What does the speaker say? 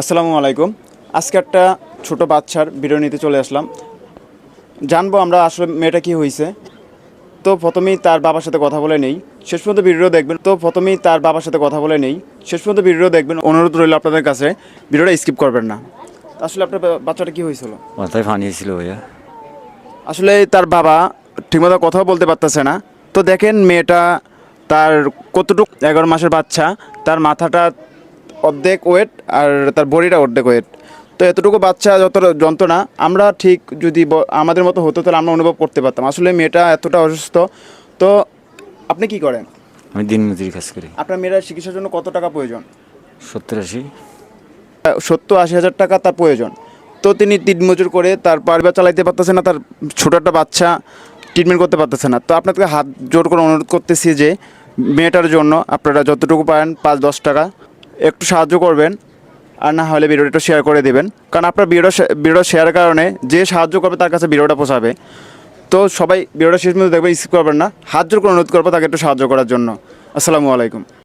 আসসালামু আলাইকুম। আজকে একটা ছোট বাচ্চার ভিডিও নিতে চলে আসলাম। জানবো আমরা আসলে মেয়েটা কি হয়েছে। তো প্রথমেই তার বাবার সাথে কথা বলে নেই, শেষ পর্যন্ত ভিডিও দেখবেন। অনুরোধ রইল আপনাদের কাছে, ভিডিওটা স্কিপ করবেন না। আসলে আপনার বাচ্চাটা কি হয়েছিল? মাথায় পানি ছিল ভাইয়া। আসলে তার বাবা ঠিকমতো কথাও বলতে পারতেছে না। তো দেখেন মেয়েটা, তার কতটুকু 11 মাসের বাচ্চা, তার মাথাটা অর্ধেক ওয়েট আর তার বডিটা অর্ধেক ওয়েট। তো এতটুকু বাচ্চা যত যন্ত্রণা, আমরা ঠিক যদি আমাদের মতো হতো তাহলে আমরা অনুভব করতে পারতাম। আসলে মেয়েটা এতটা অসুস্থ। তো আপনি কি করেন? আমি দিনমজুরি কাজ করি। আপনার মেয়ের চিকিৎসার জন্য কত টাকা প্রয়োজন? 70-80। 70-80 হাজার টাকা তার প্রয়োজন। তো তিনি দিনমজুর করে তার পরিবার চালাইতে পারতেছে না, তার ছোট একটা বাচ্চা ট্রিটমেন্ট করতে পারতেছে না। তো আপনাকে হাত জোর করে অনুরোধ করতেছি যে মেয়েটার জন্য আপনারা যতটুকু পারেন 5-10 টাকা একটু সাহায্য করবেন, আর না হলে ভিডিওটা একটু শেয়ার করে দেবেন। কারণ আপনার ভিডিও শেয়ারের কারণে যে সাহায্য করবে তার কাছে ভিডিওটা পৌঁছাবে। তো সবাই ভিডিওটা শেষ পর্যন্ত দেখবেন, স্কিপ করবেন না। হাত জোর করে অনুরোধ করবো তাকে একটু সাহায্য করার জন্য। আসসালামু আলাইকুম।